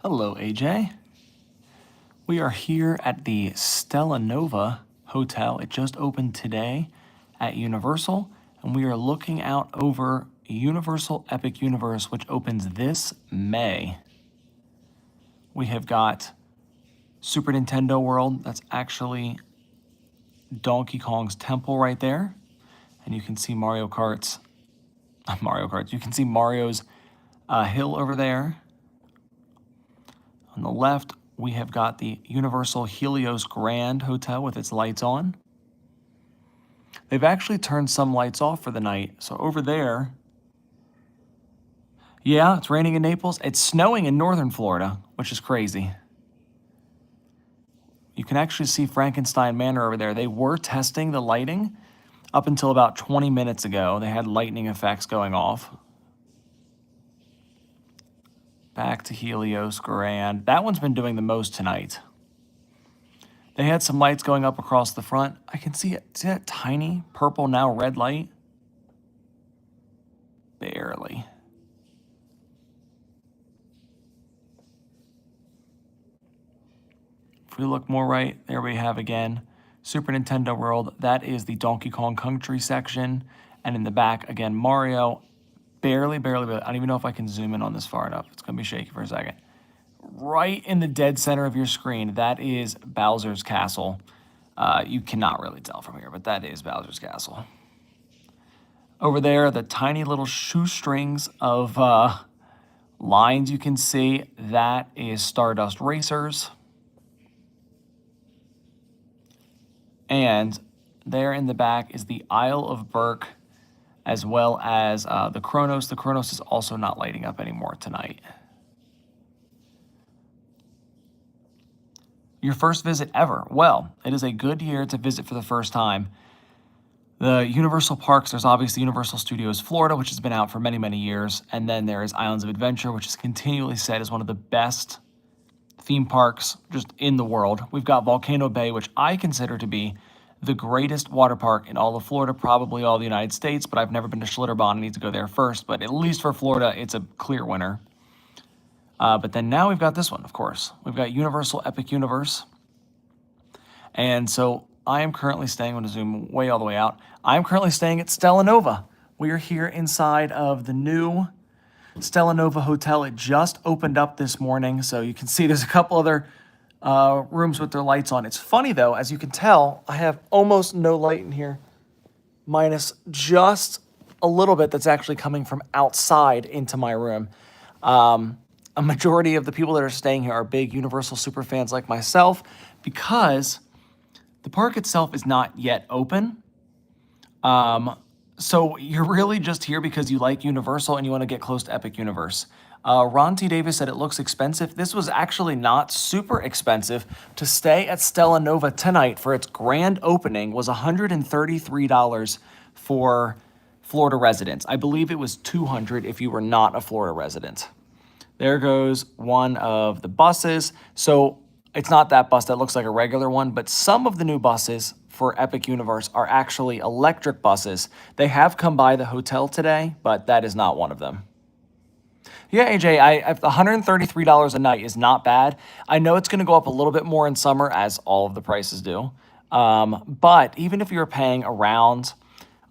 Hello, AJ. We are here at the Stella Hotel. It just opened today at Universal, and we are looking out over Universal Epic Universe, which opens this May. We have got Super Nintendo World. That's actually Donkey Kong's temple right there. And you can see Mario Kart's, you can see Mario's hill over there. On the left, we have got the Universal Helios Grand Hotel with its lights on. They've actually turned some lights off for the night. So over there, yeah, it's raining in Naples. It's snowing in northern Florida, which is crazy. You can actually see Frankenstein Manor over there. They were testing the lighting up until about 20 minutes ago. They had lightning effects going off. Back to Helios Grand. That one's been doing the most tonight. They had some lights going up across the front. I can see it. See that tiny purple, now red light? Barely. If we look more right, there we have again Super Nintendo World. That is the Donkey Kong Country section. And in the back, again, Mario. Barely. I don't even know if I can zoom in on this far enough. It's going to be shaky for a second. Right in the dead center of your screen, that is Bowser's Castle. You cannot really tell from here, but that is Bowser's Castle. Over there, the tiny little shoestrings of lines you can see, that is Stardust Racers. And there in the back is the Isle of Berk, as well as the Kronos. The Kronos is also not lighting up anymore tonight. Your first visit ever? Well, it is a good year to visit for the first time. The Universal Parks, there's obviously Universal Studios Florida, which has been out for many, many years. And then there is Islands of Adventure, which is continually said is one of the best theme parks just in the world. We've got Volcano Bay, which I consider to be the greatest water park in all of Florida, probably all the United States, but I've never been to Schlitterbahn. I need to go there first, but at least for Florida, it's a clear winner. But then now we've got this one, of course. We've got Universal Epic Universe. And so I am currently staying, I'm going to zoom way all the way out. I'm currently staying at Stella Nova. We are here inside of the new Stella Nova Hotel. It just opened up this morning, so you can see there's a couple other rooms with their lights on. It's funny though, as you can tell, I have almost no light in here, minus just a little bit that's actually coming from outside into my room. A majority of the people that are staying here are big Universal super fans like myself, because the park itself is not yet open. So you're really just here because you like Universal and you want to get close to Epic Universe. Ron T. Davis said it looks expensive. This was actually not super expensive. To stay at Stella Nova tonight for its grand opening was $133 for Florida residents. I believe it was $200 if you were not a Florida resident. There goes one of the buses. So it's not that bus that looks like a regular one, but some of the new buses for Epic Universe are actually electric buses. They have come by the hotel today, but that is not one of them. Yeah, AJ, $133 a night is not bad. I know it's going to go up a little bit more in summer, as all of the prices do. But even if you're paying around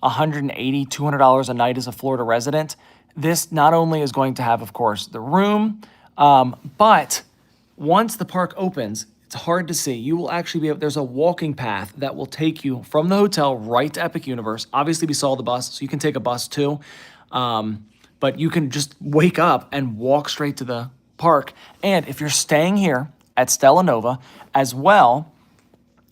$180, $200 a night as a Florida resident, this not only is going to have, of course, the room, but once the park opens, it's hard to see. You will actually be able, there's a walking path that will take you from the hotel right to Epic Universe. Obviously, we saw the bus, so you can take a bus too. But you can just wake up and walk straight to the park. And if you're staying here at Stella Nova, as well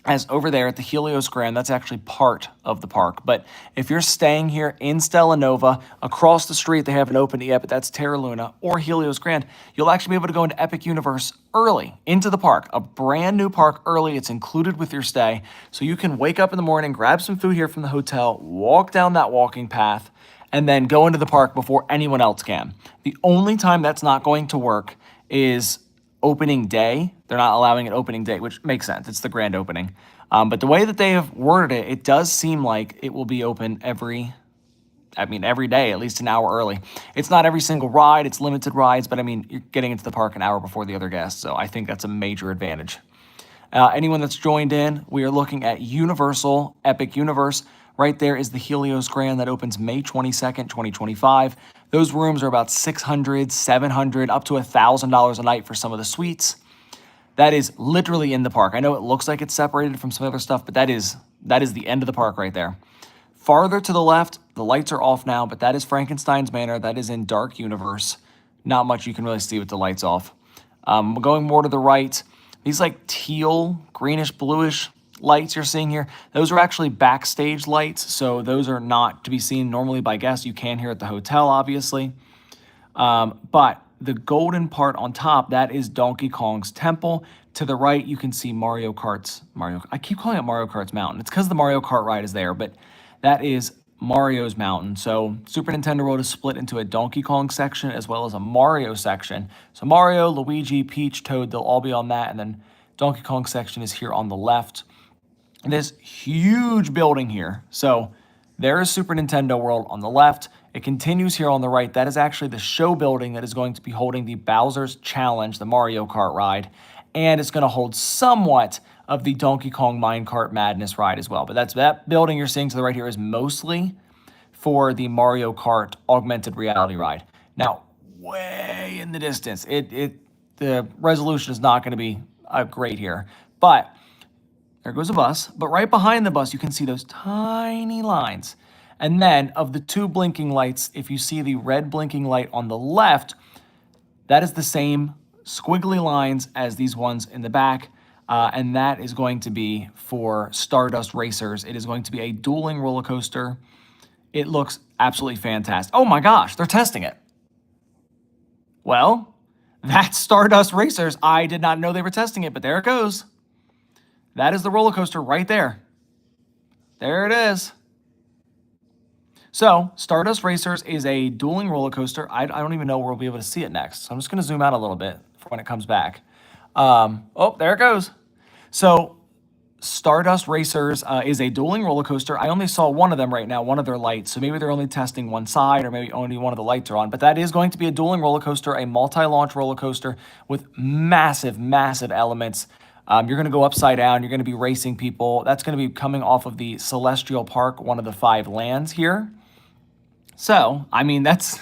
as over there at the Helios Grand, that's actually part of the park. But if you're staying here in Stella Nova, across the street, they haven't opened it yet, but that's Terra Luna or Helios Grand, you'll actually be able to go into Epic Universe early into the park, a brand new park early. It's included with your stay. So you can wake up in the morning, grab some food here from the hotel, walk down that walking path, and then go into the park before anyone else can. The only time that's not going to work is opening day. They're not allowing an opening day, which makes sense. It's the grand opening. But the way that they have worded it, it does seem like it will be open every I mean, every day, at least an hour early. It's not every single ride, it's limited rides, but I mean, you're getting into the park an hour before the other guests, so I think that's a major advantage. Anyone that's joined in, we are looking at Universal Epic Universe. Right there is the Helios Grand that opens May 22nd, 2025. Those rooms are about $600, $700, up to $1,000 a night for some of the suites. That is literally in the park. I know it looks like it's separated from some other stuff, but that is the end of the park right there. Farther to the left, the lights are off now, but that is Frankenstein's Manor. That is in Dark Universe. Not much you can really see with the lights off. Going more to the right, these like teal, greenish, bluish lights you're seeing here, those are actually backstage lights, so those are not to be seen normally by guests. You can hear at the hotel, obviously. But the golden part on top, that is Donkey Kong's temple. To the right, you can see I keep calling it Mario Kart's mountain. It's because the Mario Kart ride is there, but that is Mario's mountain. So Super Nintendo World is split into a Donkey Kong section as well as a Mario section. So Mario, Luigi, Peach, Toad, they'll all be on that. And then Donkey Kong section is here on the left. And this huge building here. So there is Super Nintendo World on the left. It continues here on the right. That is actually the show building that is going to be holding the Bowser's Challenge, the Mario Kart ride. And it's going to hold somewhat of the Donkey Kong Minecart Madness ride as well. But that building you're seeing to the right here is mostly for the Mario Kart augmented reality ride. Now, way in the distance, the resolution is not going to be great here. But there goes a bus. But right behind the bus, you can see those tiny lines. And then of the two blinking lights, if you see the red blinking light on the left, that is the same squiggly lines as these ones in the back. And that is going to be for Stardust Racers. It is going to be a dueling roller coaster. It looks absolutely fantastic. Oh my gosh, they're testing it. Well, that's Stardust Racers. I did not know they were testing it, but there it goes. That is the roller coaster right there. There it is. So, Stardust Racers is a dueling roller coaster. I don't even know where we'll be able to see it next. So I'm just going to zoom out a little bit for when it comes back. Oh, there it goes. So, Stardust Racers is a dueling roller coaster. I only saw one of them right now, one of their lights. So maybe they're only testing one side or maybe only one of the lights are on. But that is going to be a dueling roller coaster, a multi-launch roller coaster with massive, massive elements. You're going to go upside down. You're going to be racing people. That's going to be coming off of the Celestial Park, one of the 5 lands here. So, I mean, that's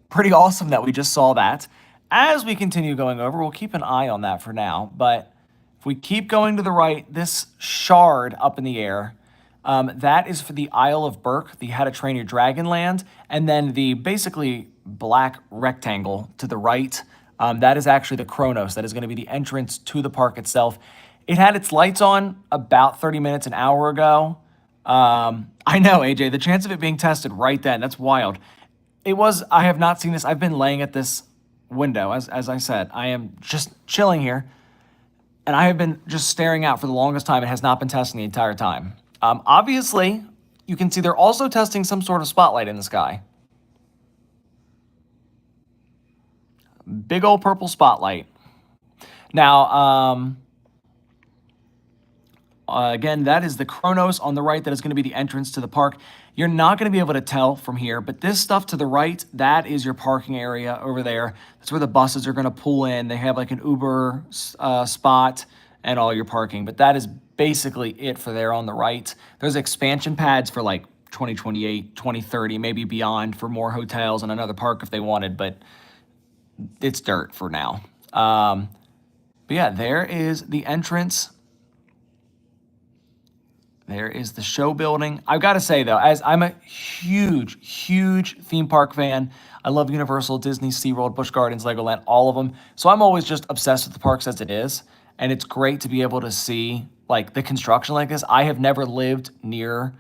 pretty awesome that we just saw that. As we continue going over, we'll keep an eye on that for now. But if we keep going to the right, this shard up in the air, that is for the Isle of Berk, the How to Train Your Dragon land. And then the basically black rectangle to the right, that is actually the Kronos. That is going to be the entrance to the park itself. It had its lights on about 30 minutes, an hour ago. I know, AJ, the chance of it being tested right then, that's wild. I have not seen this. I've been laying at this window, as I said. I am just chilling here, and I have been just staring out for the longest time. It has not been testing the entire time. Obviously, you can see they're also testing some sort of spotlight in the sky. Big old purple spotlight. Now, again, that is the Kronos on the right. That is going to be the entrance to the park. You're not going to be able to tell from here, but this stuff to the right, that is your parking area over there. That's where the buses are going to pull in. They have like an Uber spot and all your parking, but that is basically it for there on the right. There's expansion pads for like 2028, 2030, maybe beyond for more hotels and another park if they wanted, but it's dirt for now. But yeah, there is the entrance. There is the show building. I've got to say, though, as I'm a huge, huge theme park fan, I love Universal, Disney, SeaWorld, Busch Gardens, Legoland, all of them. So I'm always just obsessed with the parks as it is. And it's great to be able to see like the construction like this. I have never lived near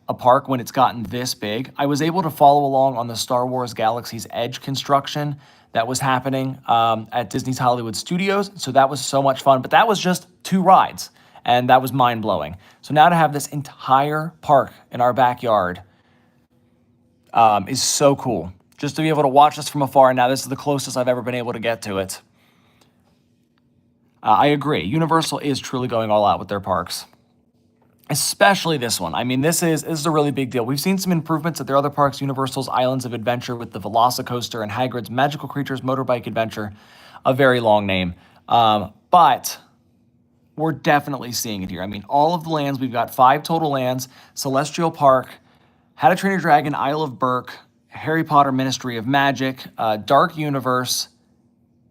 a park when it's gotten this big. I was able to follow along on the Star Wars Galaxy's Edge construction that was happening at Disney's Hollywood Studios. So that was so much fun. But that was just 2 rides. And that was mind-blowing. So now to have this entire park in our backyard is so cool. Just to be able to watch this from afar. Now, this is the closest I've ever been able to get to it. I agree. Universal is truly going all out with their parks. especially this one. I mean, this is a really big deal. We've seen some improvements at their other parks, Universal's Islands of Adventure with the Velocicoaster and Hagrid's Magical Creatures Motorbike Adventure, a very long name. But we're definitely seeing it here. I mean, all of the lands, we've got 5 total lands: Celestial Park, How to Train Your Dragon, Isle of Berk, Harry Potter Ministry of Magic, Dark Universe,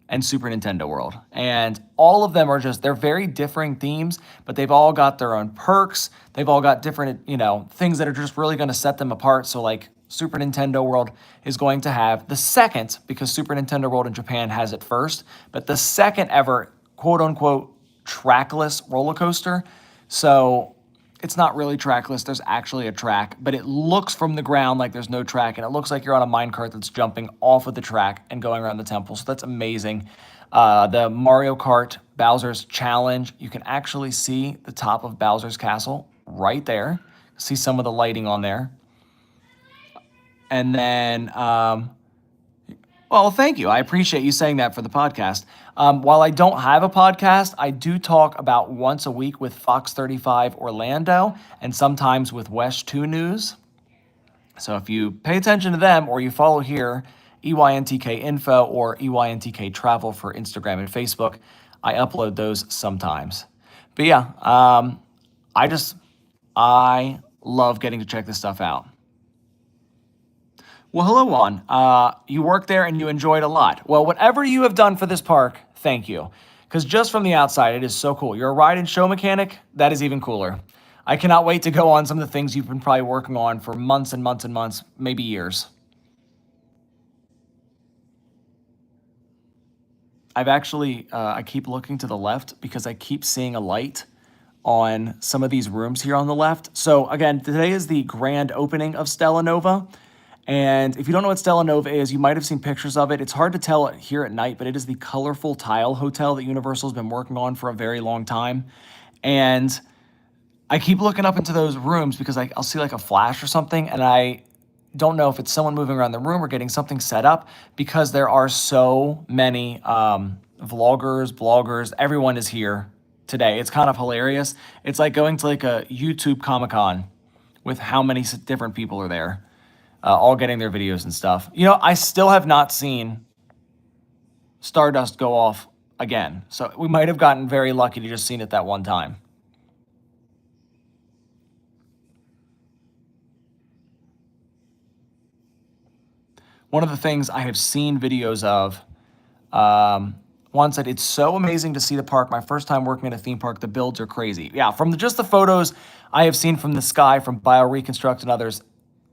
and Super Nintendo World. And all of them are just, they're very differing themes, but they've all got their own perks. They've all got different, things that are just really going to set them apart. So like Super Nintendo World is going to have the second, because Super Nintendo World in Japan has it first, but the second ever quote unquote trackless roller coaster. So it's not really trackless. There's actually a track, but it looks from the ground like there's no track, and it looks like you're on a minecart that's jumping off of the track and going around the temple. So that's amazing. The Mario Kart Bowser's Challenge, you can actually see the top of Bowser's Castle right there. See some of the lighting on there. And then, well, thank you. I appreciate you saying that for the podcast. While I don't have a podcast, I do talk about once a week with Fox 35 Orlando and sometimes with West 2 News. So if you pay attention to them or you follow here, EYNTK Info or EYNTK Travel for Instagram and Facebook, I upload those sometimes. But yeah, I love getting to check this stuff out. Well, hello, Juan. You work there and you enjoyed a lot. Well, whatever you have done for this park, thank you. Because just from the outside, it is so cool. You're a ride and show mechanic? That is even cooler. I cannot wait to go on some of the things you've been probably working on for months and months and months, maybe years. I've actually, I keep looking to the left because I keep seeing a light on some of these rooms here on the left. So again, today is the grand opening of Stella Nova. And if you don't know what Stella Nova is, you might have seen pictures of it. It's hard to tell here at night, but it is the colorful tile hotel that Universal's been working on for a very long time. And I keep looking up into those rooms because I'll see like a flash or something, and I don't know if it's someone moving around the room or getting something set up, because there are so many vloggers, bloggers, everyone is here today. It's kind of hilarious. It's like going to like a YouTube Comic-Con with how many different people are there. All getting their videos and stuff. I still have not seen Stardust go off again. So we might have gotten very lucky to just seen it that one time. One of the things I have seen videos of, one said, it's so amazing to see the park. My first time working at a theme park, the builds are crazy. Yeah, from just the photos I have seen from the sky, from BioReconstruct and others,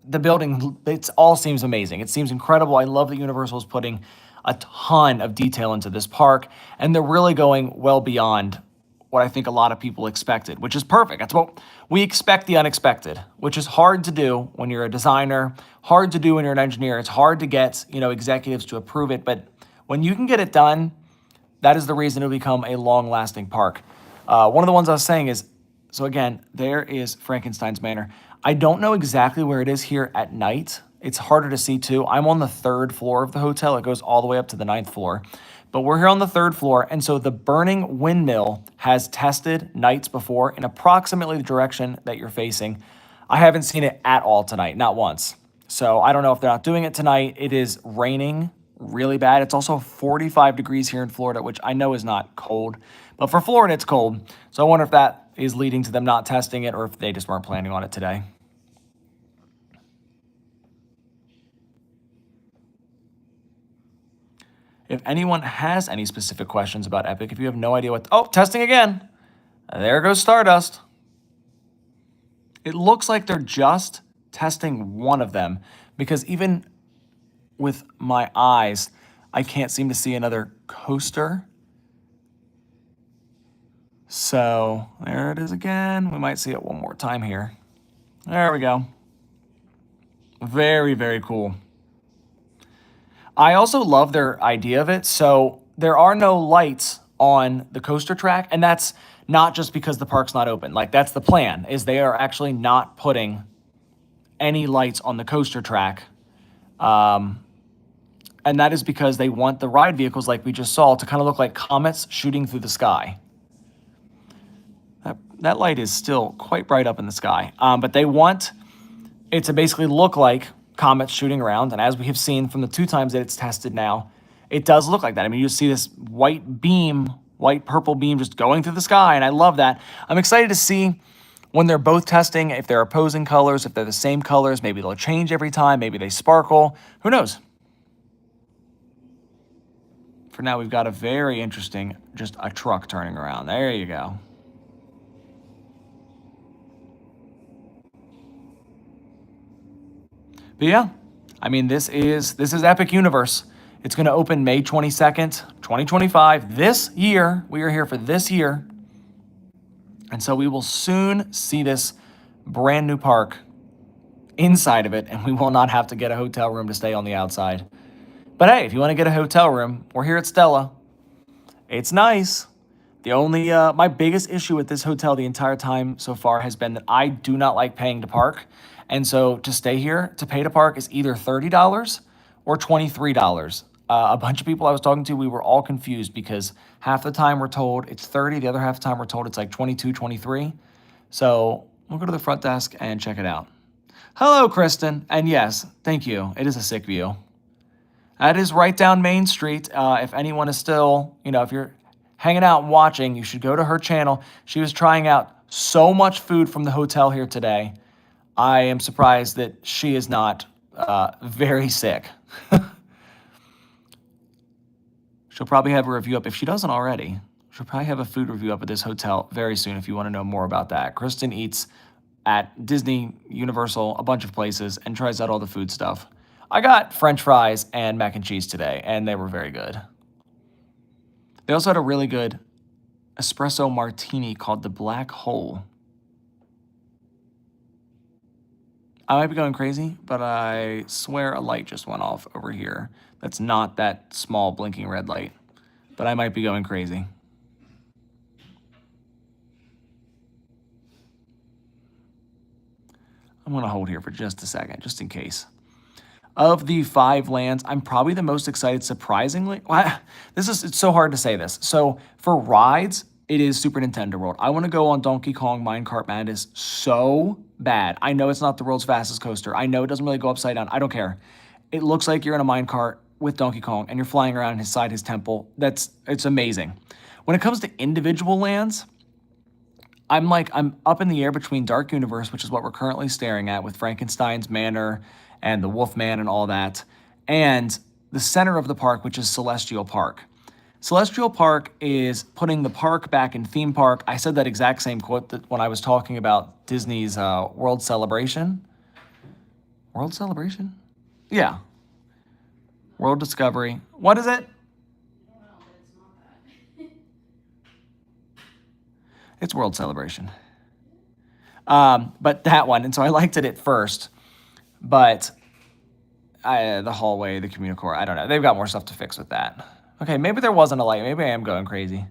the building, it all seems amazing. It seems incredible. I love that Universal is putting a ton of detail into this park, and they're really going well beyond what I think a lot of people expected, which is perfect. That's what we expect, the unexpected, which is hard to do when you're a designer, hard to do when you're an engineer. It's hard to get, executives to approve it, but when you can get it done, that is the reason it'll become a long-lasting park. One of the ones I was saying is, so again, there is Frankenstein's Manor. I don't know exactly where it is here at night. It's harder to see too. I'm on the 3rd floor of the hotel. It goes all the way up to the 9th floor. But we're here on the 3rd floor, and so the burning windmill has tested nights before in approximately the direction that you're facing. I haven't seen it at all tonight, not once. So I don't know if they're not doing it tonight. It is raining really bad. It's also 45 degrees here in Florida, which I know is not cold. But for Florida, it's cold. So I wonder if that is leading to them not testing it or if they just weren't planning on it today. If anyone has any specific questions about Epic, if you have no idea what... Oh, testing again. There goes Stardust. It looks like they're just testing one of them, because even with my eyes, I can't seem to see another coaster. So there it is again. We might see it one more time here. There we go. Very, very cool. I also love their idea of it. So there are no lights on the coaster track, and that's not just because the park's not open. Like, that's the plan, is they are actually not putting any lights on the coaster track. And that is because they want the ride vehicles, like we just saw, to kind of look like comets shooting through the sky. That light is still quite bright up in the sky. But they want it to basically look like comets shooting around. And as we have seen from the 2 times that it's tested now, it does look like that. I mean, you see this white beam, white purple beam just going through the sky. And I love that. I'm excited to see when they're both testing, if they're opposing colors, if they're the same colors, maybe they'll change every time. Maybe they sparkle. Who knows? For now, we've got a very interesting, just a truck turning around. There you go. But yeah, I mean, this is Epic Universe. It's going to open May 22nd, 2025. This year, we are here for this year. And so we will soon see this brand new park inside of it, and we will not have to get a hotel room to stay on the outside. But hey, if you want to get a hotel room, we're here at Stella. It's nice. The only, my biggest issue with this hotel the entire time so far has been that I do not like paying to park. And so to stay here, to pay to park is either $30 or $23. A bunch of people I was talking to, we were all confused because half the time we're told it's 30, the other half the time we're told it's like 22, 23. So we'll go to the front desk and check it out. Hello, Kristen. And yes, thank you. It is a sick view. That is right down Main Street. If anyone is still, if you're hanging out and watching, you should go to her channel. She was trying out so much food from the hotel here today. I am surprised that she is not very sick. She'll probably have a review up, if she doesn't already, she'll probably have a food review up at this hotel very soon if you want to know more about that. Kristen eats at Disney, Universal, a bunch of places, and tries out all the food stuff. I got French fries and mac and cheese today, and they were very good. They also had a really good espresso martini called the Black Hole. I might be going crazy, but I swear a light just went off over here. That's not that small blinking red light, but I might be going crazy. I'm going to hold here for just a second, just in case. Of the 5 lands, I'm probably the most excited, surprisingly. It's so hard to say this. So for rides, it is Super Nintendo World. I want to go on Donkey Kong Minecart Madness so bad. I know it's not the world's fastest coaster. I know it doesn't really go upside down. I don't care. It looks like you're in a minecart with Donkey Kong and you're flying around inside his temple. It's amazing. When it comes to individual lands, I'm up in the air between Dark Universe, which is what we're currently staring at with Frankenstein's Manor and the Wolfman and all that, and the center of the park, which is Celestial Park. Celestial Park is putting the park back in theme park. I said that exact same quote when I was talking about Disney's World Celebration. World Celebration? Yeah. World Discovery. What is it? It's World Celebration. But that one, and so I liked it at first, but the hallway, the communicore, I don't know. They've got more stuff to fix with that. Okay, maybe there wasn't a light. Maybe I am going crazy.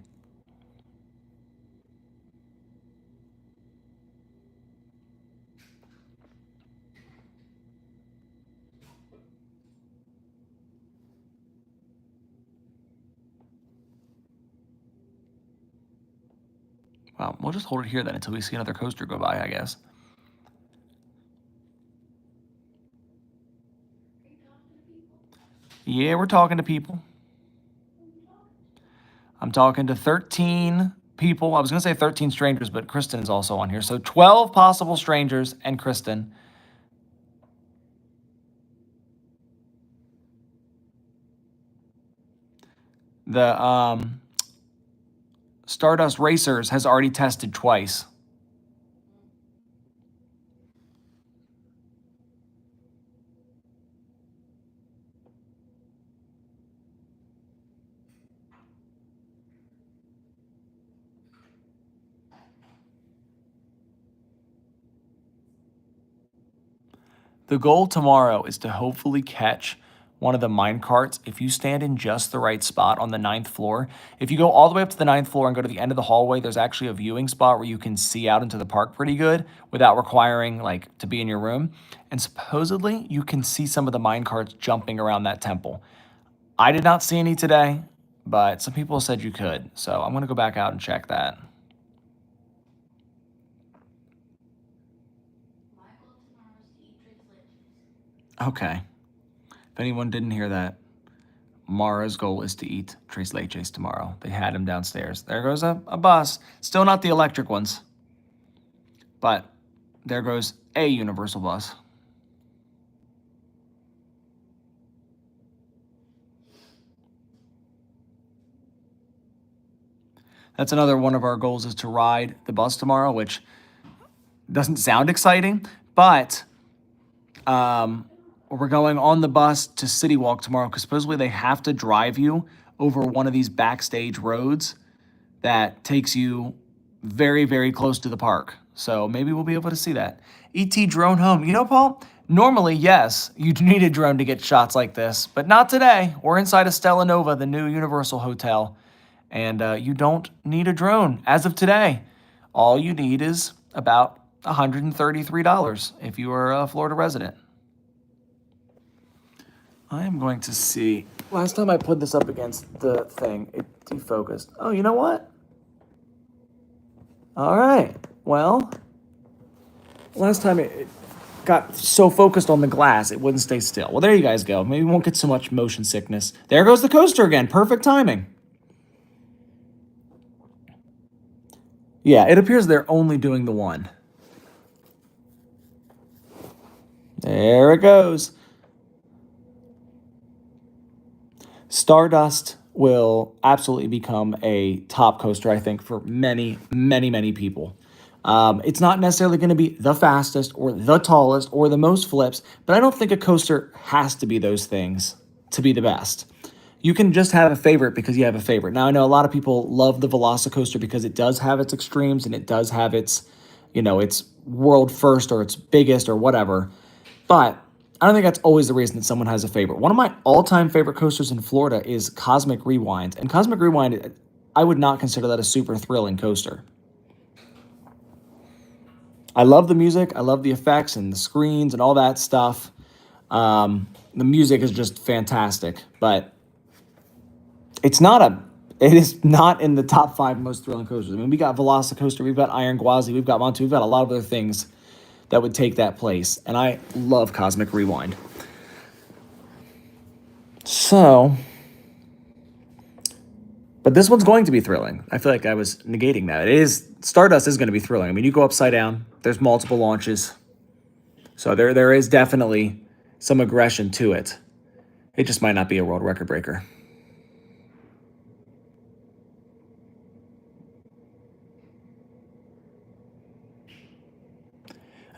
Well, we'll just hold it here then until we see another coaster go by, I guess. Yeah, we're talking to people. I'm talking to 13 people. I was going to say 13 strangers, but Kristen is also on here. So 12 possible strangers and Kristen. The Stardust Racers has already tested twice. The goal tomorrow is to hopefully catch one of the mine carts. If you stand in just the right spot on the 9th floor, if you go all the way up to the 9th floor and go to the end of the hallway, there's actually a viewing spot where you can see out into the park pretty good without requiring to be in your room. And supposedly you can see some of the mine carts jumping around that temple. I did not see any today, but some people said you could. So I'm going to go back out and check that. Okay. If anyone didn't hear that, Mara's goal is to eat tres leches tomorrow. They had him downstairs. There goes a bus. Still not the electric ones, but there goes a universal bus. That's another one of our goals, is to ride the bus tomorrow, which doesn't sound exciting, but we're going on the bus to City Walk tomorrow because supposedly they have to drive you over one of these backstage roads that takes you very, very close to the park. So maybe we'll be able to see that. ET drone home. You know, Paul, normally, yes, you'd need a drone to get shots like this, but not today. We're inside of Stella Nova, the new Universal Hotel, and you don't need a drone as of today. All you need is about $133 if you are a Florida resident. I am going to see. Last time I put this up against the thing, it defocused. Oh, you know what? All right. Well, last time it got so focused on the glass, it wouldn't stay still. Well, there you guys go. Maybe we won't get so much motion sickness. There goes the coaster again. Perfect timing. Yeah, it appears they're only doing the one. There it goes. Stardust will absolutely become a top coaster, I think, for many, many, many people. It's not necessarily going to be the fastest or the tallest or the most flips, but I don't think a coaster has to be those things to be the best. You can just have a favorite because you have a favorite. Now, I know a lot of people love the Velocicoaster because it does have its extremes and it does have its, its world first or its biggest or whatever. But I don't think that's always the reason that someone has a favorite. One of my all-time favorite coasters in Florida is Cosmic Rewind. And Cosmic Rewind, I would not consider that a super thrilling coaster. I love the music. I love the effects and the screens and all that stuff. The music is just fantastic. But it is not in the top 5 most thrilling coasters. I mean, we got Velocicoaster, we've got Iron Gwazi, we've got Montu, we've got a lot of other things that would take that place. And I love Cosmic Rewind. So, but this one's going to be thrilling. I feel like I was negating that. Stardust is going to be thrilling. I mean, you go upside down, there's multiple launches. So there is definitely some aggression to it. It just might not be a world record breaker.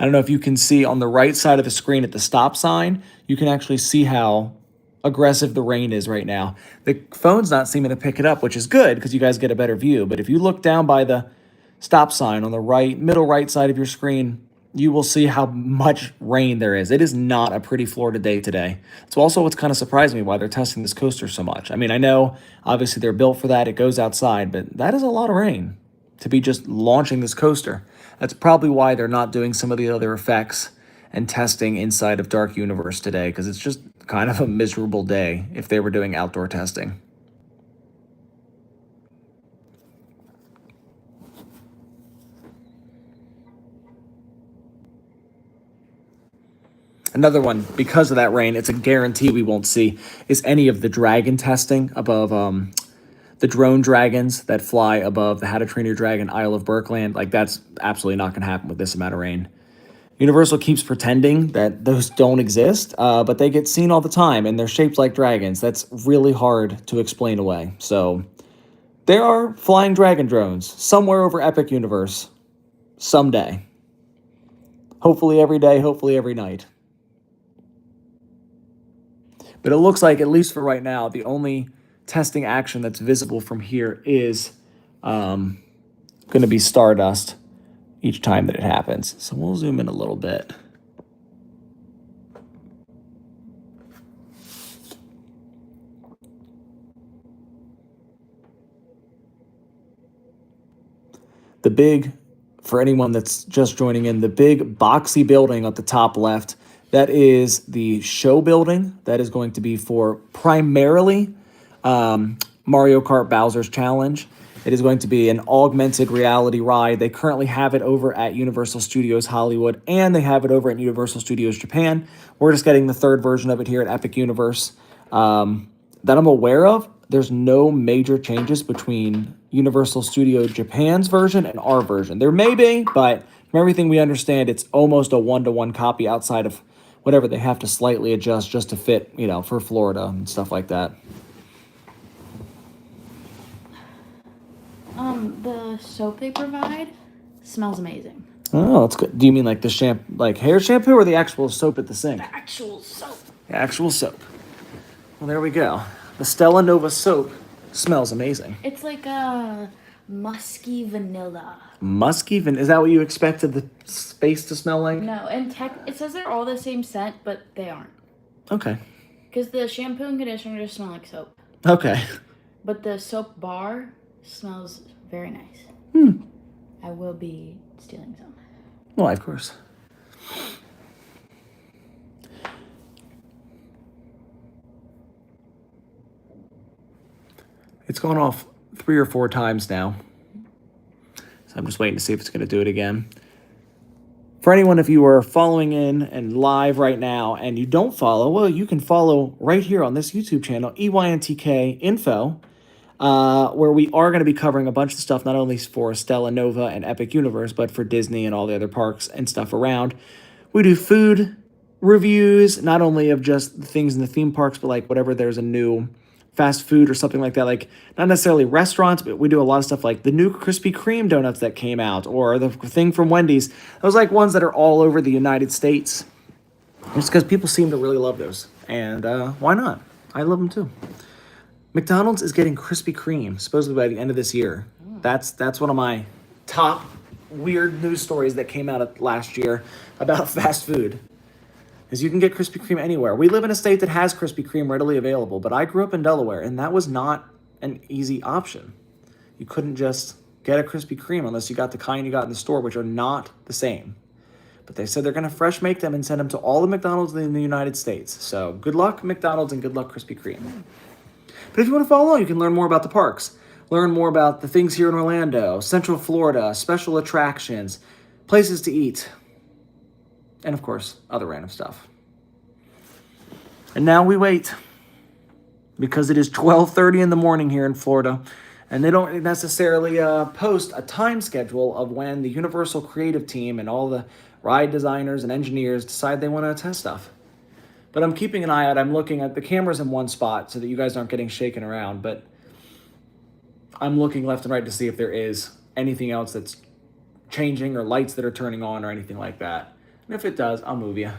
I don't know if you can see on the right side of the screen at the stop sign, you can actually see how aggressive the rain is right now. The phone's not seeming to pick it up, which is good because you guys get a better view. But if you look down by the stop sign on the middle right side of your screen, you will see how much rain there is. It is not a pretty Florida day today. It's also what's kind of surprised me why they're testing this coaster so much. I mean, I know obviously they're built for that. It goes outside, but that is a lot of rain to be just launching this coaster. That's probably why they're not doing some of the other effects and testing inside of Dark Universe today, because it's just kind of a miserable day if they were doing outdoor testing. Another one, because of that rain, it's a guarantee we won't see, is any of the dragon testing above the drone dragons that fly above the How to Train Your Dragon Isle of Berkland. Like, that's absolutely not going to happen with this amount of rain. Universal keeps pretending that those don't exist, but they get seen all the time, and they're shaped like dragons. That's really hard to explain away. So there are flying dragon drones somewhere over Epic Universe someday. Hopefully every day, hopefully every night. But it looks like, at least for right now, the only testing action that's visible from here is going to be Stardust each time that it happens. So we'll zoom in a little bit. The big, for anyone that's just joining in, the big boxy building at the top left, that is the show building. That is going to be for primarily Mario Kart Bowser's Challenge. It is going to be an augmented reality ride. They currently have it over at Universal Studios Hollywood, and they have it over at Universal Studios Japan. We're just getting the third version of it here at Epic Universe. That I'm aware of, there's no major changes between Universal Studio Japan's version and our version. There may be, but from everything we understand, it's almost a one-to-one copy outside of whatever they have to slightly adjust just to fit, for Florida and stuff like that. The soap they provide smells amazing. Oh, that's good. Do you mean like the hair shampoo, or the actual soap at the sink? The actual soap. The actual soap. Well, there we go. The Stella Nova soap smells amazing. It's like a musky vanilla. Musky vanilla? Is that what you expected the space to smell like? No, and it says they're all the same scent, but they aren't. Okay. Because the shampoo and conditioner just smell like soap. Okay. But the soap bar smells very nice. I will be stealing some. Well, of course. It's gone off 3 or 4 times now. So I'm just waiting to see if it's going to do it again. For anyone, if you are following in and live right now and you don't follow, well, you can follow right here on this YouTube channel, EYNTK Info, where we are going to be covering a bunch of stuff, not only for Stella Nova and Epic Universe, but for Disney and all the other parks and stuff around. We do food reviews, not only of just things in the theme parks, but like whatever there's a new fast food or something like that, like not necessarily restaurants, but we do a lot of stuff like the new Krispy Kreme donuts that came out, or the thing from Wendy's. Those like ones that are all over the United States. Just because people seem to really love those. And why not? I love them too. McDonald's is getting Krispy Kreme, supposedly by the end of this year. That's one of my top weird news stories that came out last year about fast food. Is you can get Krispy Kreme anywhere. We live in a state that has Krispy Kreme readily available, but I grew up in Delaware, and that was not an easy option. You couldn't just get a Krispy Kreme unless you got the kind you got in the store, which are not the same. But they said they're going to fresh make them and send them to all the McDonald's in the United States. So good luck, McDonald's, and good luck, Krispy Kreme. But if you want to follow along, you can learn more about the parks. Learn more about the things here in Orlando, Central Florida, special attractions, places to eat, and of course, other random stuff. And now we wait, because it is 12:30 in the morning here in Florida, and they don't necessarily post a time schedule of when the Universal creative team and all the ride designers and engineers decide they want to test stuff. But I'm keeping an eye out. I'm looking at the cameras in one spot so that you guys aren't getting shaken around, but I'm looking left and right to see if there is anything else that's changing or lights that are turning on or anything like that. And if it does, I'll move you.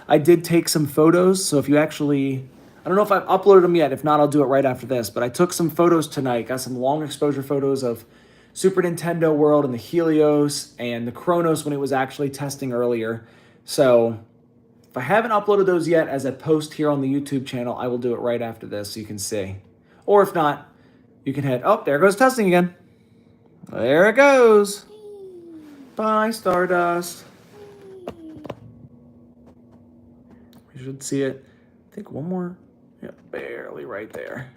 I did take some photos, so if you actually, I don't know if I've uploaded them yet. If not, I'll do it right after this. But I took some photos tonight, got some long exposure photos of Super Nintendo World and the Helios and the Kronos when it was actually testing earlier. So if I haven't uploaded those yet as a post here on the YouTube channel, I will do it right after this so you can see. Or if not, you can head, oh, there goes testing again. There it goes. Bye, Stardust. You should see it. I think one more. Yeah, barely right there.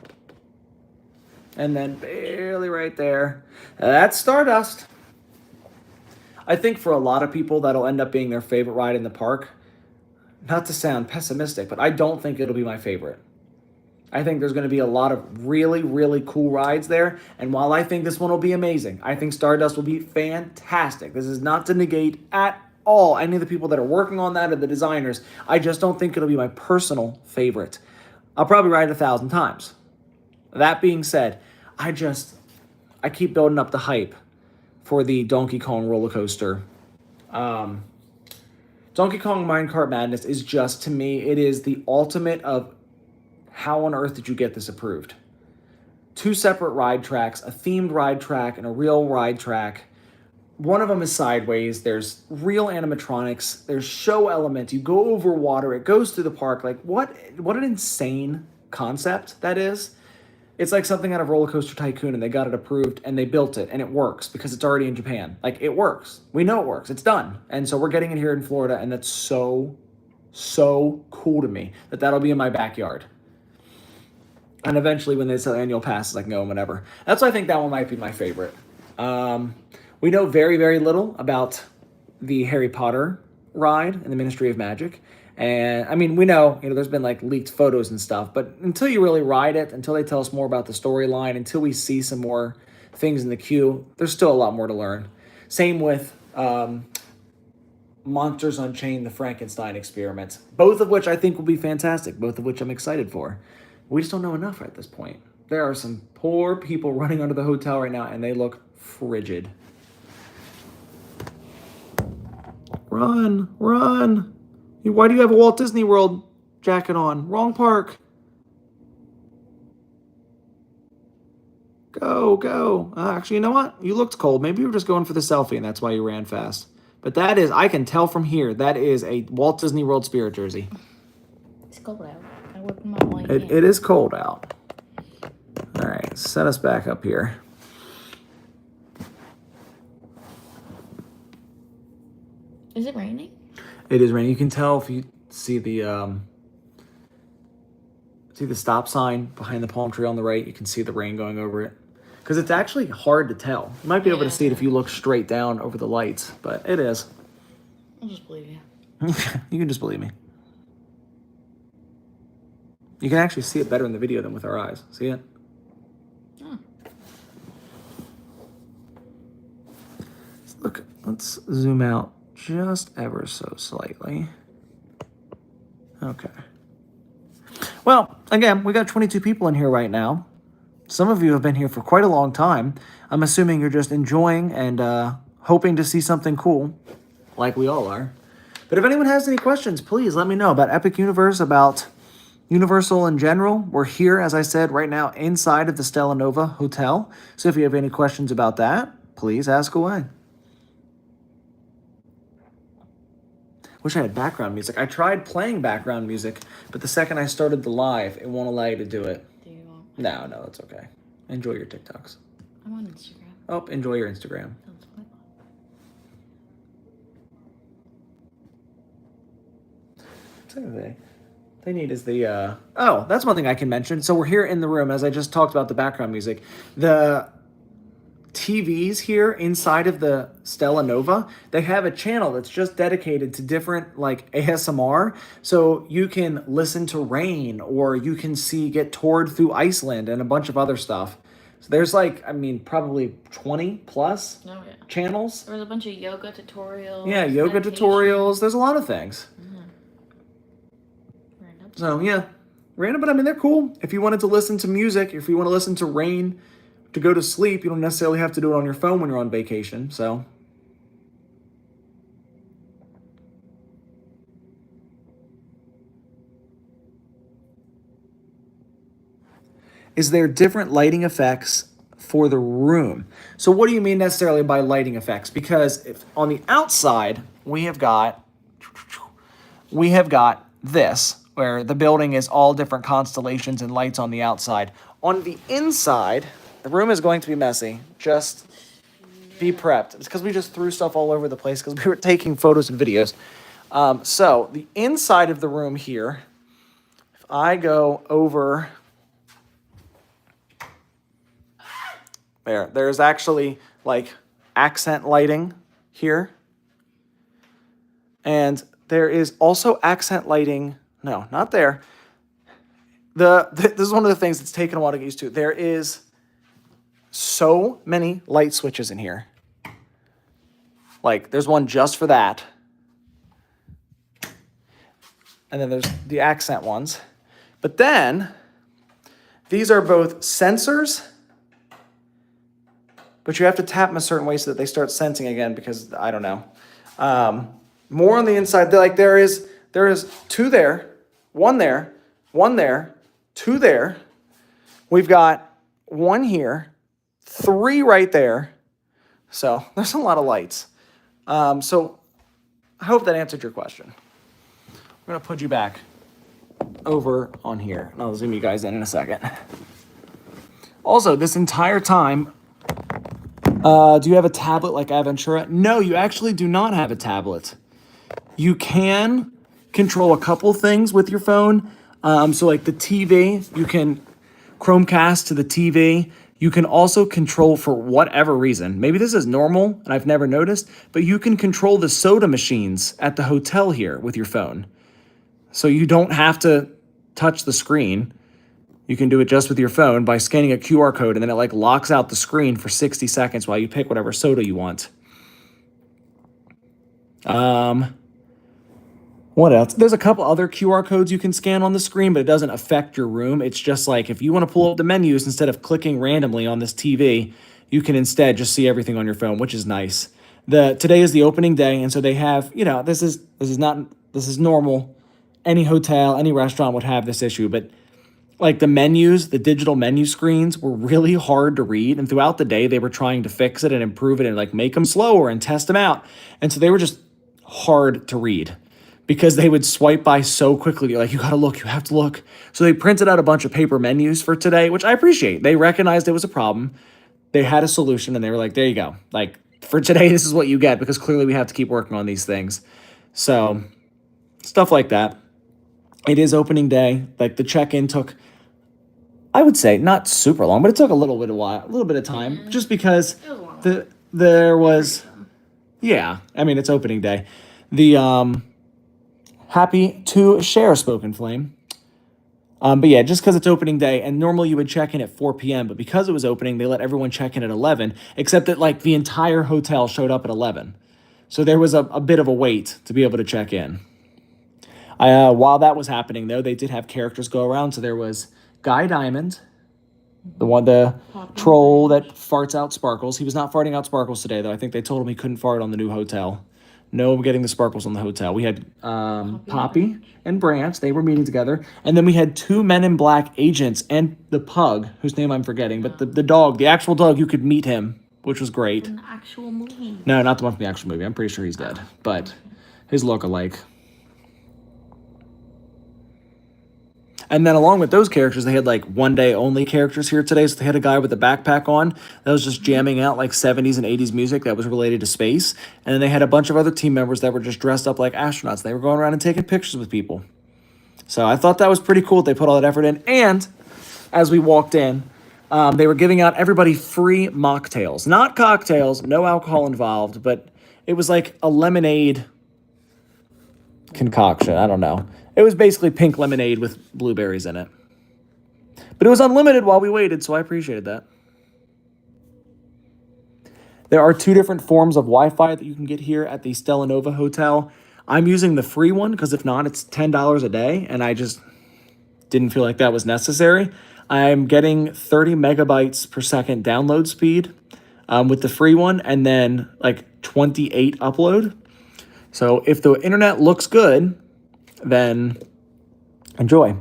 And then barely right there. That's Stardust. I think for a lot of people, that'll end up being their favorite ride in the park. Not to sound pessimistic, but I don't think it'll be my favorite. I think there's going to be a lot of really, really cool rides there. And while I think this one will be amazing, I think Stardust will be fantastic. This is not to negate at all any of the people that are working on that or the designers. I just don't think it'll be my personal favorite. I'll probably ride it 1,000 times. That being said, I keep building up the hype for the Donkey Kong roller coaster. Donkey Kong Minecart Madness is just, to me, it is the ultimate of how on earth did you get this approved? 2 separate ride tracks, a themed ride track and a real ride track. One of them is sideways. There's real animatronics. There's show elements. You go over water. It goes through the park. Like, what an insane concept that is. It's like something out of Roller Coaster Tycoon, and they got it approved, and they built it, and it works because it's already in Japan. Like, it works. We know it works. It's done. And so we're getting it here in Florida, and that's so cool to me that that'll be in my backyard. And eventually, when they sell annual passes, I can go whenever. That's why I think that one might be my favorite. We know very, very little about the Harry Potter ride in the Ministry of Magic. And I mean, we know, there's been like leaked photos and stuff, but until you really ride it, until they tell us more about the storyline, until we see some more things in the queue, there's still a lot more to learn. Same with Monsters Unchained, the Frankenstein experiment, both of which I think will be fantastic, both of which I'm excited for. We just don't know enough at this point. There are some poor people running under the hotel right now, and they look frigid. Run, run. Why do you have a Walt Disney World jacket on? Wrong park. Go, go. Actually, you know what? You looked cold. Maybe you were just going for the selfie, and that's why you ran fast. But that is, I can tell from here, that is a Walt Disney World Spirit jersey. It's cold out. I work my white hand. It is cold out. All right, set us back up here. Is it raining? It is raining. You can tell if you see the stop sign behind the palm tree on the right. You can see the rain going over it. Because it's actually hard to tell. You might be able to see it if you look straight down over the lights, but it is. I'll just believe you. You can just believe me. You can actually see it better in the video than with our eyes. See it? Oh. Look, let's zoom out just ever so slightly. Okay. Well, again, we got 22 people in here right now. Some of you have been here for quite a long time. I'm assuming you're just enjoying and hoping to see something cool, like we all are. But if anyone has any questions, please let me know about Epic Universe, about Universal in general. We're here, as I said, right now inside of the Stella Nova Hotel. So if you have any questions about that, please ask away. Wish I had background music. I tried playing background music, but the second I started the live, it won't allow you to do it. Do you want? No, it's okay. Enjoy your TikToks. I'm on Instagram. Oh, enjoy your Instagram. That's my fault. They need is the, oh, that's one thing I can mention. So we're here in the room, as I just talked about the background music. The TVs here inside of the Stella Nova, they have a channel that's just dedicated to different like ASMR. So you can listen to rain, or you can get toured through Iceland and a bunch of other stuff. So there's like, I mean, probably 20 plus channels. There was a bunch of yoga tutorials. Yeah, yoga tutorials. There's a lot of things. So yeah, random, but I mean, they're cool. If you wanted to listen to music, if you want to listen to rain to go to sleep, you don't necessarily have to do it on your phone when you're on vacation, so. Is there different lighting effects for the room? So what do you mean necessarily by lighting effects? Because if on the outside, we have got this, where the building is all different constellations and lights on the outside. On the inside, the room is going to be messy. Just be prepped. It's because we just threw stuff all over the place because we were taking photos and videos. So the inside of the room here, if I go over there's actually like accent lighting here. And there is also accent lighting. No, not there. This is one of the things that's taken a while to get used to. There is so many light switches in here. Like, there's one just for that. And then there's the accent ones. But then, these are both sensors, but you have to tap them a certain way so that they start sensing again, because, I don't know. More on the inside. There is two there, one there, two there. We've got one here, three right there. So there's a lot of lights. So I hope that answered your question. We're going to put you back over on here, and I'll zoom you guys in a second. Also, this entire time, do you have a tablet like Aventura? No, you actually do not have a tablet. You can control a couple things with your phone. So like the TV, you can Chromecast to the TV. You can also control, for whatever reason, maybe this is normal and I've never noticed, but you can control the soda machines at the hotel here with your phone. So you don't have to touch the screen. You can do it just with your phone by scanning a QR code, and then it like locks out the screen for 60 seconds while you pick whatever soda you want. What else? There's a couple other QR codes you can scan on the screen, but it doesn't affect your room. It's just like if you want to pull up the menus instead of clicking randomly on this TV, you can instead just see everything on your phone, which is nice. Today is the opening day, and so they have, this is normal. Any hotel, any restaurant would have this issue, but like the menus, the digital menu screens were really hard to read, and throughout the day they were trying to fix it and improve it and like make them slower and test them out. And so they were just hard to read because they would swipe by so quickly. You're like, you gotta look, you have to look. So they printed out a bunch of paper menus for today, which I appreciate. They recognized it was a problem. They had a solution and they were like, there you go. Like for today, this is what you get, because clearly we have to keep working on these things. So stuff like that. It is opening day. Like the check-in took, I would say, not super long, but it took a little bit of time, just because there was, yeah. I mean, it's opening day. The happy to share Spoken Flame. But yeah, just because it's opening day, and normally you would check in at 4 p.m., but because it was opening, they let everyone check in at 11, except that like the entire hotel showed up at 11. So there was a bit of a wait to be able to check in. While that was happening, though, they did have characters go around. So there was Guy Diamond, the troll that farts out sparkles. He was not farting out sparkles today, though. I think they told him he couldn't fart on the new hotel. No getting the sparkles on the hotel. We had Poppy and Branch. They were meeting together. And then we had 2 Men in Black agents and the pug, whose name I'm forgetting, but the dog, the actual dog, you could meet him, which was great. In the actual movie. No, not the one from the actual movie. I'm pretty sure he's dead, but his look-alike. And then along with those characters, they had like one day only characters here today. So they had a guy with a backpack on that was just jamming out like 70s and 80s music that was related to space. And then they had a bunch of other team members that were just dressed up like astronauts. They were going around and taking pictures with people. So I thought that was pretty cool. They put all that effort in. And as we walked in, they were giving out everybody free mocktails. Not cocktails, no alcohol involved, but it was like a lemonade concoction. I don't know. It was basically pink lemonade with blueberries in it. But it was unlimited while we waited, so I appreciated that. There are 2 different forms of Wi-Fi that you can get here at the Stella Nova Hotel. I'm using the free one because if not, it's $10 a day, and I just didn't feel like that was necessary. I'm getting 30 megabytes per second download speed with the free one, and then like 28 upload. So if the internet looks good, then enjoy.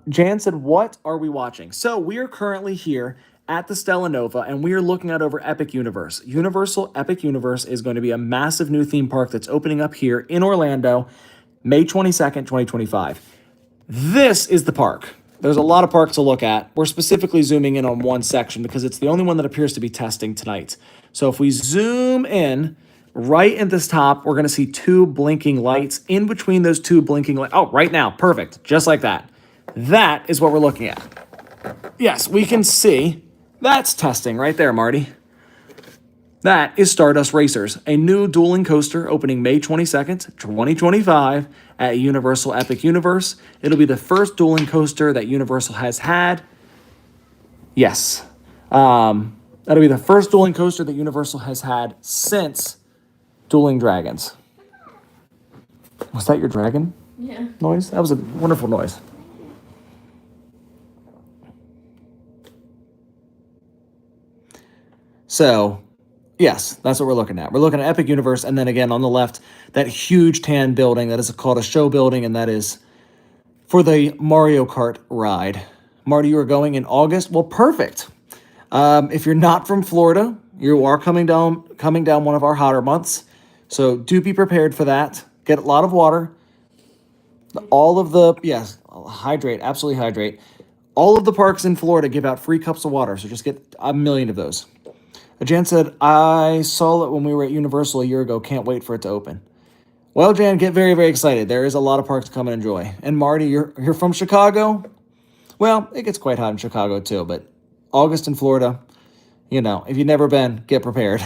Jan said, what are we watching? So we are currently here at the Stella Nova, and we are looking out over Epic Universe. Universal Epic Universe is going to be a massive new theme park that's opening up here in Orlando, May 22nd, 2025. This is the park. There's a lot of parks to look at. We're specifically zooming in on one section because it's the only one that appears to be testing tonight. So if we zoom in, right at this top, we're going to see 2 blinking lights. In between those 2 blinking lights, oh, right now, perfect, just like that. That is what we're looking at. Yes, we can see, that's testing right there, Marty. That is Stardust Racers, a new dueling coaster opening May 22nd, 2025 at Universal Epic Universe. It'll be the first dueling coaster that Universal has had. Yes. That'll be the first dueling coaster that Universal has had since Dueling Dragons. Was that your dragon? Yeah. Noise? That was a wonderful noise. So, yes, that's what we're looking at. We're looking at Epic Universe, and then again on the left, that huge tan building that is called a show building, and that is for the Mario Kart ride. Marty, you are going in August? Well, perfect. If you're not from Florida, you are coming down one of our hotter months. So do be prepared for that. Get a lot of water. Hydrate, absolutely hydrate. All of the parks in Florida give out free cups of water, so just get 1 million of those. Jan said, I saw it when we were at Universal a year ago. Can't wait for it to open. Well, Jan, get very, very excited. There is a lot of parks to come and enjoy. And Marty, you're from Chicago? Well, it gets quite hot in Chicago too, but August in Florida, you know, if you've never been, get prepared.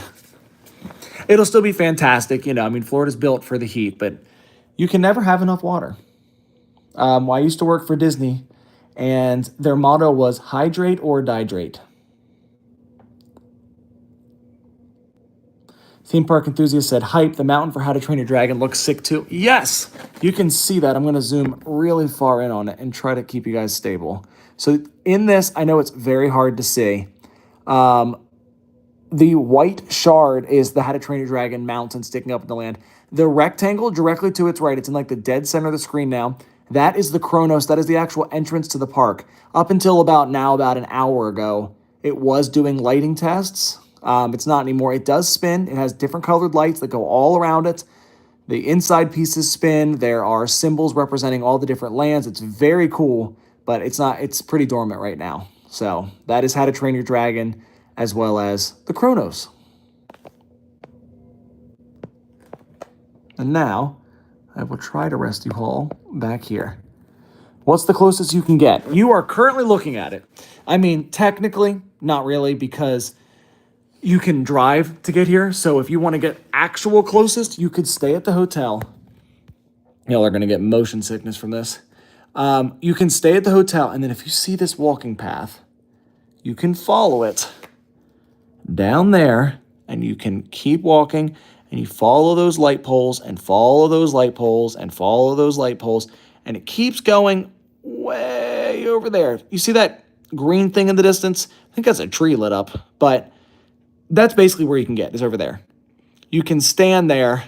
It'll still be fantastic. You know, I mean, Florida's built for the heat, but you can never have enough water. Well, I used to work for Disney, and their motto was hydrate or dihydrate. Theme park enthusiast said, hype, the mountain for How to Train Your Dragon looks sick too. Yes, you can see that. I'm going to zoom really far in on it and try to keep you guys stable. So in this, I know it's very hard to see. The white shard is the How to Train Your Dragon mountain sticking up in the land. The rectangle directly to its right, it's in like the dead center of the screen now. That is the Kronos. That is the actual entrance to the park. Up until about an hour ago, it was doing lighting tests. It's not anymore. It does spin. It has different colored lights that go all around it. The inside pieces spin. There are symbols representing all the different lands. It's very cool, but it's pretty dormant right now. So that is How to Train Your Dragon, as well as the Kronos. And now, I will try to rest you all back here. What's the closest you can get? You are currently looking at it. I mean, technically, not really, because you can drive to get here. So if you want to get actual closest, you could stay at the hotel. Y'all are going to get motion sickness from this. You can stay at the hotel, and then if you see this walking path, you can follow it down there, and you can keep walking, and you follow those light poles and follow those light poles and follow those light poles, and it keeps going way over there. You see that green thing in the distance? I think that's a tree lit up, but that's basically where you can get, is over there. You can stand there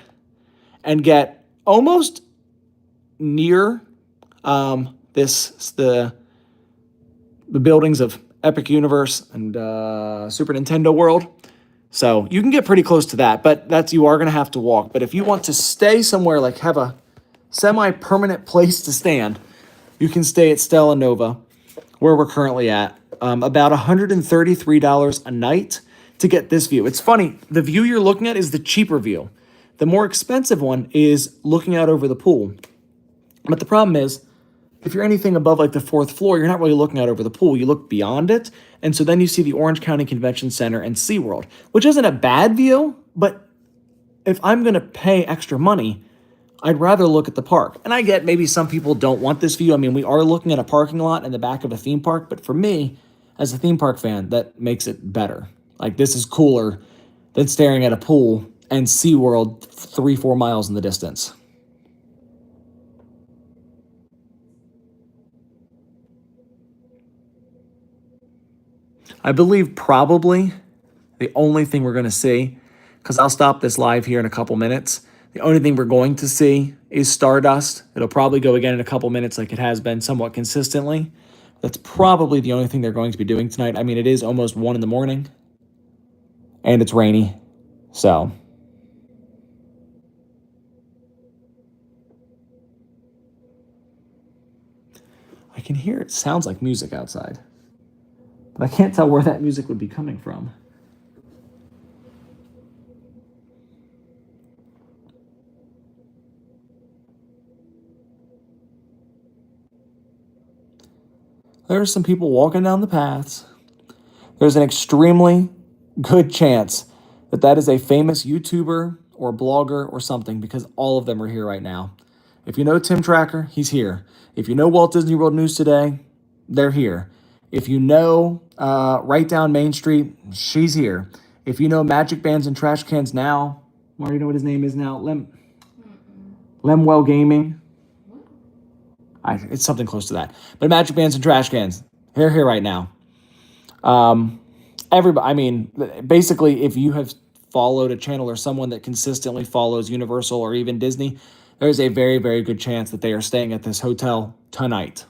and get almost near the buildings of Epic Universe and Super Nintendo World. So you can get pretty close to that, but you are going to have to walk. But if you want to stay somewhere, like have a semi-permanent place to stand, you can stay at Stella Nova, where we're currently at. About $133 a night to get this view. It's funny, the view you're looking at is the cheaper view. The more expensive one is looking out over the pool. But the problem is, if you're anything above like the 4th floor, you're not really looking out over the pool. You look beyond it. And so then you see the Orange County Convention Center and SeaWorld, which isn't a bad view, but if I'm going to pay extra money, I'd rather look at the park. And I get maybe some people don't want this view. I mean, we are looking at a parking lot in the back of a theme park, but for me, as a theme park fan, that makes it better. Like, this is cooler than staring at a pool and SeaWorld 3-4 miles in the distance. I believe probably the only thing we're going to see, because I'll stop this live here in a couple minutes, the only thing we're going to see is Stardust. It'll probably go again in a couple minutes like it has been somewhat consistently. That's probably the only thing they're going to be doing tonight. I mean, it is almost 1 in the morning, and it's rainy, so. I can hear it sounds like music outside, but I can't tell where that music would be coming from. There are some people walking down the paths. There's an extremely good chance that that is a famous YouTuber or blogger or something, because all of them are here right now. If you know Tim Tracker, he's here. If you know Walt Disney World News Today, they're here. If you know Right Down Main Street, she's here. If you know Magic Bands and Trash Cans Now, well, you know what his name is now? Lemwell Gaming. It's something close to that. But Magic Bands and Trash Cans, they're here right now. Everybody, I mean, basically, if you have followed a channel or someone that consistently follows Universal or even Disney, there's a very, very good chance that they are staying at this hotel tonight.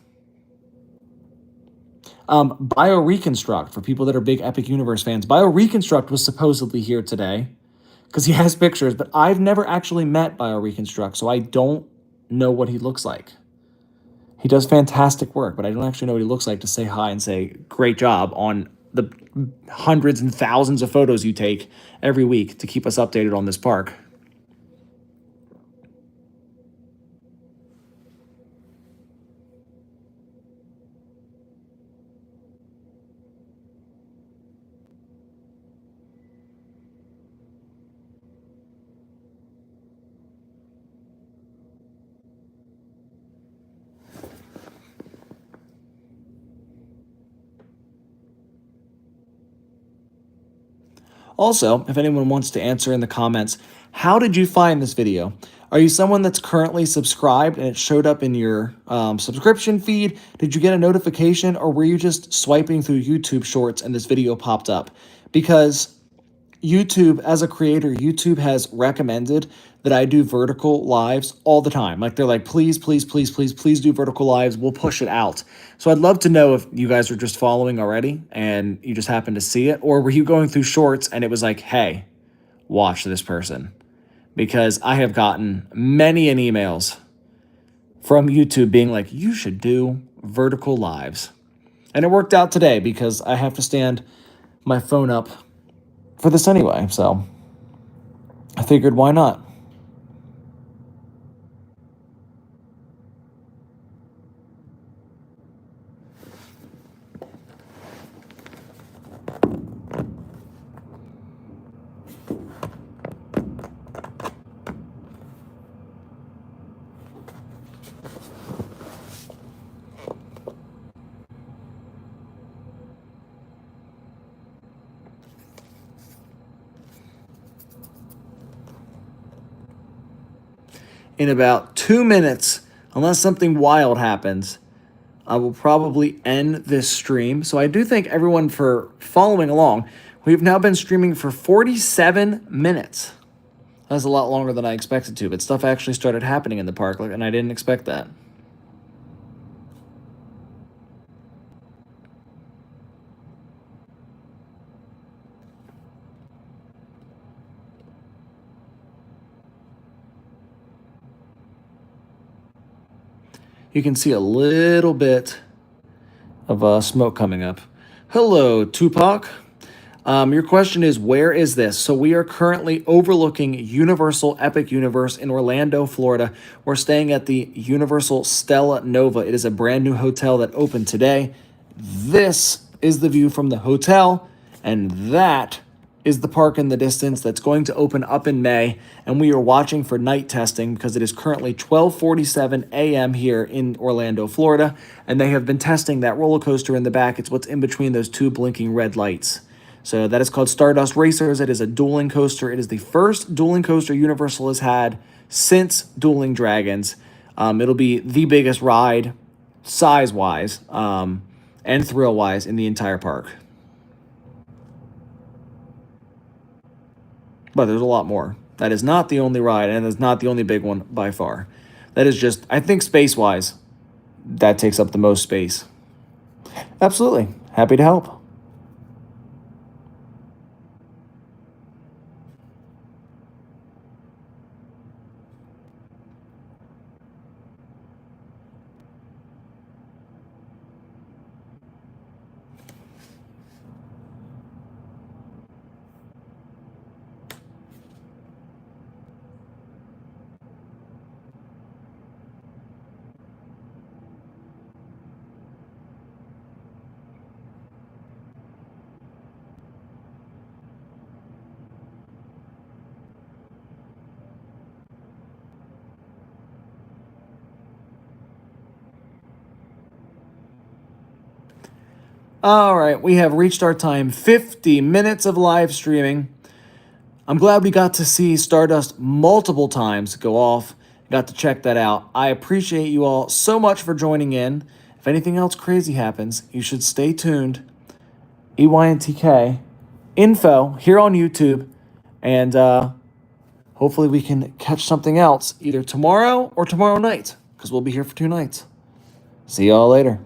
BioReconstruct, for people that are big Epic Universe fans, BioReconstruct was supposedly here today because he has pictures, but I've never actually met BioReconstruct, so I don't know what he looks like. He does fantastic work, but I don't actually know what he looks like to say hi and say great job on the hundreds and thousands of photos you take every week to keep us updated on this park. Also, if anyone wants to answer in the comments, how did you find this video? Are you someone that's currently subscribed and it showed up in your subscription feed? Did you get a notification, or were you just swiping through YouTube Shorts and this video popped up? Because YouTube, as a creator, YouTube has recommended that I do vertical lives all the time. Like, they're like, please, please, please, please, please do vertical lives. We'll push it out. So I'd love to know if you guys are just following already and you just happened to see it, or were you going through Shorts and it was like, hey, watch this person. Because I have gotten many an emails from YouTube being like, you should do vertical lives. And it worked out today because I have to stand my phone up for this anyway, so I figured, why not? In about 2 minutes, unless something wild happens, I will probably end this stream. So I do thank everyone for following along. We've now been streaming for 47 minutes. That's a lot longer than I expected to, but stuff actually started happening in the park, and I didn't expect that. You can see a little bit of smoke coming up. Hello, Tupac. Your question is, where is this? So we are currently overlooking Universal Epic Universe in Orlando, Florida. We're staying at the Universal Stella Nova. It is a brand new hotel that opened today. This is the view from the hotel, and that is the park in the distance that's going to open up in May. And we are watching for night testing because it is currently 12:47 a.m. here in Orlando, Florida. And they have been testing that roller coaster in the back. It's what's in between those two blinking red lights. So that is called Stardust Racers. It is a dueling coaster. It is the first dueling coaster Universal has had since Dueling Dragons. It'll be the biggest ride, size-wise, and thrill-wise in the entire park. But there's a lot more. That is not the only ride, and it's not the only big one by far. That is just, I think space-wise, that takes up the most space. Absolutely. Happy to help. All right, we have reached our time, 50 minutes of live streaming. I'm glad we got to see Stardust multiple times go off. Got to check that out. I appreciate you all so much for joining in. If anything else crazy happens, you should stay tuned. EYNTK info here on YouTube. And hopefully we can catch something else either tomorrow or tomorrow night, because we'll be here for 2 nights. See y'all later.